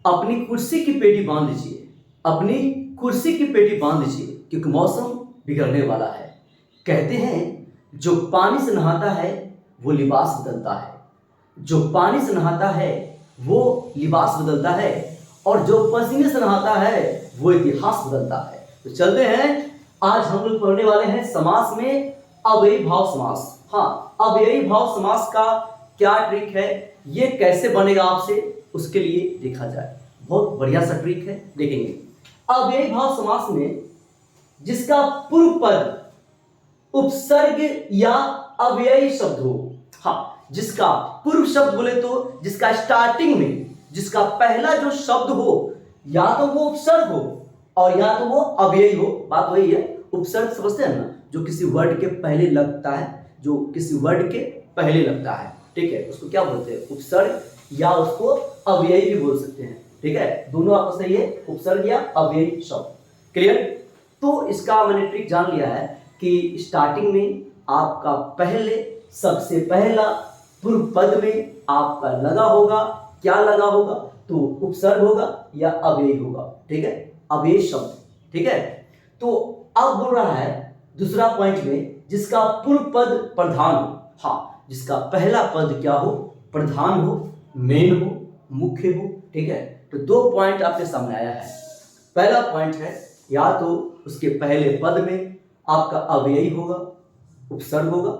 अपनी कुर्सी की पेटी बांध लीजिए, अपनी कुर्सी की पेटी बांध लीजिए, क्योंकि मौसम बिगड़ने वाला है। कहते हैं जो पानी से नहाता है वो लिबास बदलता है, जो पानी से नहाता है वो लिबास बदलता है, और जो पसीने से नहाता है वो इतिहास बदलता है। तो चलते हैं, आज हम लोग पढ़ने वाले हैं समास में अव्ययी भाव समास। हाँ, अव्ययी भाव समास का क्या ट्रिक है, ये कैसे बनेगा आपसे, उसके लिए देखा जाए। बहुत बढ़िया सा ट्रिक है, देखेंगे। अव्ययी भाव समास में जिसका पूर्व पद उपसर्ग या अव्ययी शब्द हो, हाँ, जिसका पूर्व शब्द बोले तो जिसका स्टार्टिंग में जिसका पहला जो शब्द हो, या तो वो उपसर्ग हो और या तो वो अव्ययी हो। बात वही है, उपसर्ग समझते हैं ना, जो किसी वर्ड के पहले लगता है, जो किसी वर्ड के पहले लगता है, ठीक है, उसको क्या बोलते हैं, उपसर्ग, या उसको अव्ययी भी बोल सकते हैं। ठीक है, दोनों आपस में ये उपसर्ग या अव्ययी शब्द। क्लियर? तो इसका मैंने ट्रिक जान लिया है कि स्टार्टिंग में आपका पहले सबसे पहला पूर्व पद में आपका लगा होगा, क्या लगा होगा, तो उपसर्ग होगा या अव्ययी होगा। ठीक है, अव्ययी शब्द। ठीक है, तो अब बोल रहा है दूसरा पॉइंट में जिसका पूर्व पद प्रधान हो, हाँ, जिसका पहला पद क्या हो, प्रधान हो, मेन हो, मुख्य हो। ठीक है, तो दो पॉइंट आपके सामने आया है। पहला पॉइंट है या तो उसके पहले पद में आपका अव्ययी होगा, उपसर्ग होगा,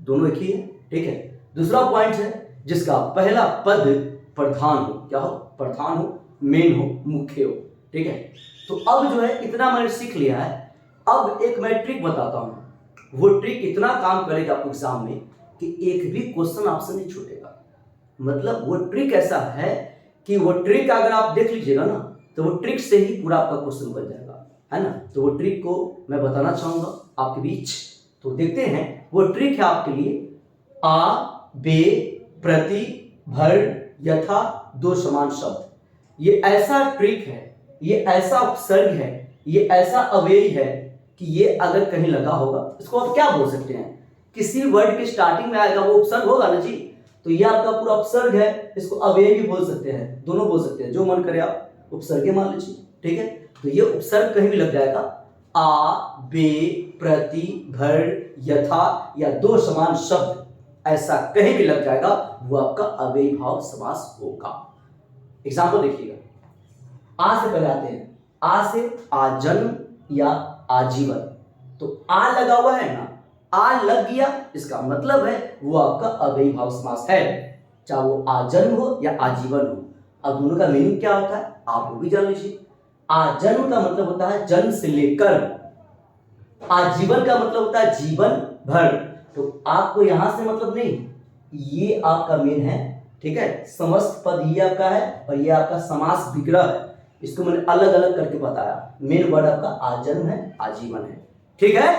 दोनों एक ही है। ठीक है, दूसरा पॉइंट है जिसका पहला पद प्रधान हो, क्या हो, प्रधान हो, मेन हो, मुख्य हो। ठीक है, तो अब जो है इतना मैंने सीख लिया है। अब एक मैं ट्रिक बताता हूं, वो ट्रिक इतना काम करेगा आपको एग्जाम में कि एक भी क्वेश्चन आपसे नहीं छूटेगा। मतलब वो ट्रिक ऐसा है कि वो ट्रिक अगर आप देख लीजिएगा ना, तो वो ट्रिक से ही पूरा आपका क्वेश्चन बन जाएगा, है ना। तो वो ट्रिक को मैं बताना चाहूंगा आपके बीच, तो देखते हैं। वो ट्रिक है आपके लिए आ, बे, प्रति, भर, यथा, दो समान शब्द। ये ऐसा ट्रिक है, ये ऐसा उपसर्ग है, ये ऐसा अव्ययी है कि ये अगर कहीं लगा होगा, इसको आप क्या बोल सकते हैं, किसी वर्ड के स्टार्टिंग में आएगा वो उपसर्ग होगा ना जी, तो ये आपका पूरा उपसर्ग है, इसको अव्ययी भी बोल सकते हैं, दोनों बोल सकते हैं, जो मन करे आप उपसर्ग मान लीजिए। ठीक है, तो ये उपसर्ग कहीं भी लग जाएगा, आ, बे, प्रति, भर, यथा या दो समान शब्द, ऐसा कहीं भी लग जाएगा, वो आपका अव्ययी भाव समास होगा। एग्जाम्पल देखिएगा, आ से पहले आते हैं, आ से आजन्म या आजीवन। तो आ लगा हुआ है ना, आ लग गया, इसका मतलब है वो आपका अव्ययी भाव समास है, चाहे वो आजन्म हो या आजीवन हो। अब दोनों का मीनिंग क्या होता है आप वो भी जान लीजिए। आजन्म का मतलब होता है जन्म से लेकर, आजीवन का मतलब होता है जीवन भर। तो आपको यहां से मतलब नहीं, ये आपका मेन है। ठीक है, समस्त पद ये आपका है और ये आपका समास विग्रह है, इसको मैंने अलग अलग करके बताया। मेन वर्ड आपका आजन्म है, आजीवन है। ठीक है,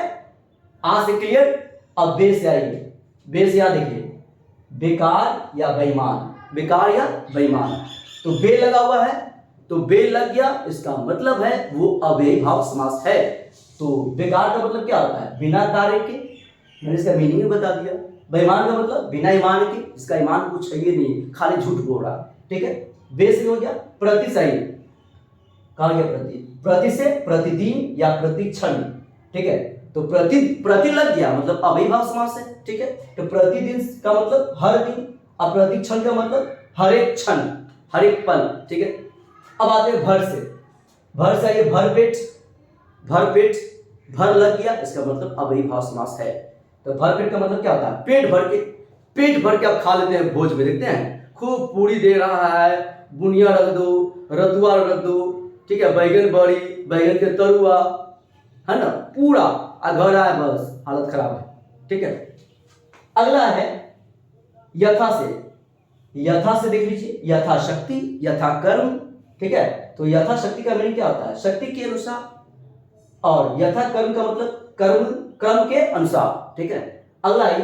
आ से क्लियर। अब बे से आइए, बे से यहां देखिए, बेकार या बेईमान, बेकार या बेईमान। तो बे लगा हुआ है, तो बे लग गया, इसका मतलब है वो अव्ययी भाव समास है। तो बेकार का मतलब क्या होता है, बिना कार्य के, मैंने इसका मीनिंग भी बता दिया। बेईमान का मतलब बिना ईमान के, इसका ईमान कुछ है ही नहीं, खाली झूठ बोल रहा। ठीक है, बे से हो गया। प्रति से आइए, कहा गया प्रति, प्रति से प्रतिदिन या प्रति क्षण। ठीक है, तो प्रति लग गया मतलब अव्ययी भाव समास है। ठीक है, तो प्रतिदिन का मतलब हर दिन, और प्रति क्षण का मतलब हर एक क्षण, हर एक पल। ठीक है, अब आते हैं भर से, भर से आइए, भर पेट, भर पेट, भर लग गया, इसका मतलब अव्ययी भाव समास है। तो भर पेट का मतलब क्या होता है, पेट भर के, पेट भर के आप खा लेते हैं भोज में, देखते हैं खूब पूरी दे रहा है, बुनिया रख दो, रतुआ रख दो, ठीक है, बैगन बड़ी, बैगन के तरुआ, है ना, पूरा घर आया बस हालत खराब है। ठीक है, अगला है यथा से, यथा से देख लीजिए, यथाशक्ति, यथा कर्म। ठीक है, तो यथाशक्ति का मीनिंग क्या होता है, शक्ति के अनुसार, और यथा कर्म का मतलब कर्म, क्रम के अनुसार। ठीक है, अगला है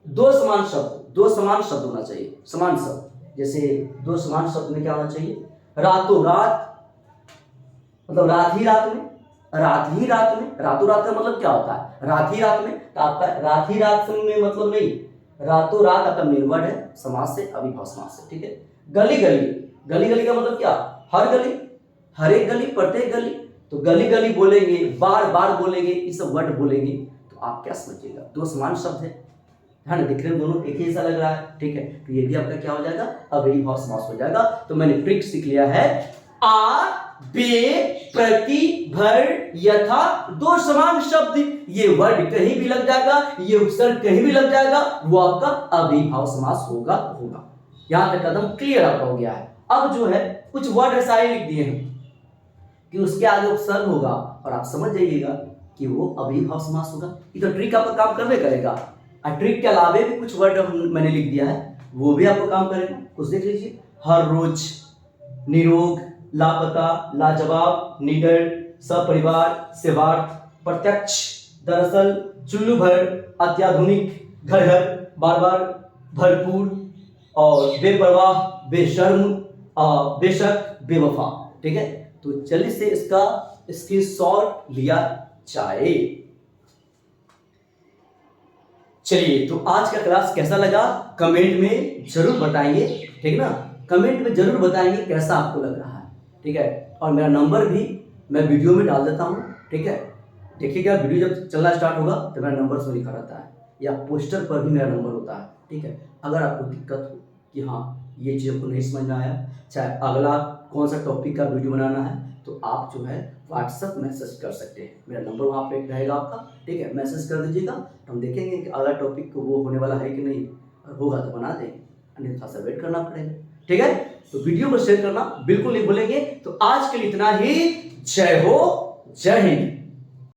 दो समान शब्द, दो समान शब्द होना चाहिए, समान शब्द। जैसे दो समान शब्द में क्या होना चाहिए, रातों रात, मतलब रात ही रात में, रात ही रात में, रातों रात का मतलब क्या होता है, रात ही रात में। तो आपका रात ही रात में मतलब नहीं, रातों रात आपका मेन वर्ड है, समास से, अव्ययी भाव समास से। ठीक है, गली गली, गली गली का मतलब क्या? हर गली, हर एक गली, प्रत्येक गली। तो गली गली बोलेंगे, बार बार बोलेंगे, ये सब वर्ड बोलेंगे तो आप क्या समझिएगा? दो समान शब्द है ना, दिखने में दोनों एक ही जैसा लग रहा है, ठीक है। तो ये भी आपका क्या हो जाएगा? अव्ययी भाव समास हो जाएगा। तो मैंने ट्रिक सीख लिया है, आ, बे, प्रति, भर, यथा, दो समान शब्द, ये वर्ड कहीं भी लग जाएगा, ये उपसर्ग कहीं भी लग जाएगा, वो आपका अव्ययी भाव समास होगा। यहां तक कदम क्लियर आपका हो गया है। अब जो है कुछ वर्ड ऐसा ही लिख दिए हैं कि उसके आगे उपसर्ग होगा और आप समझ जाइएगा कि वो अव्ययी भाव समास होगा। ये तो ट्रिक आपका काम करवे करेगा। और ट्रिक के अलावे भी कुछ वर्ड मैंने लिख दिया है, वो भी आपको काम करेगा। कुछ देख लीजिए, हर रोज, निरोग, लापता, लाजवाब, निडर, सपरिवार, सेवार्थ, प्रत्यक्ष, दरअसल, चुल्लू भर, अत्याधुनिक, घर घर, बार बार, भरपूर और बेपरवाह, बेशर्म, बेशक, बेवफा। ठीक है, तो जल्दी से इसका स्क्रीनशॉट लिया जाए। चलिए, तो आज का क्लास कैसा लगा कमेंट में जरूर बताएंगे, ठीक ना? कमेंट में जरूर बताएंगे कैसा आपको लग रहा है, ठीक है। और मेरा नंबर भी मैं वीडियो में डाल देता हूँ, ठीक है। देखिएगा, वीडियो जब चलना स्टार्ट होगा तो मेरा नंबर सो लिखा रहता है, या पोस्टर पर भी मेरा नंबर होता है, ठीक है। अगर आपको दिक्कत हो कि हाँ ये चीज़ आपको नहीं समझ में आया, चाहे अगला कौन सा टॉपिक का वीडियो बनाना है, तो आप जो है व्हाट्सएप मैसेज कर सकते हैं। मेरा नंबर वहाँ पे रहेगा आपका, ठीक है। मैसेज कर दीजिएगा, हम देखेंगे कि अगला टॉपिक वो होने वाला है कि नहीं, और होगा तो बना देंगे, अन्यथा सा वेट करना पड़ेगा, ठीक है। तो वीडियो को शेयर करना बिल्कुल नहीं भूलेंगे। तो आज के लिए इतना ही। जय हो, जय हिंद।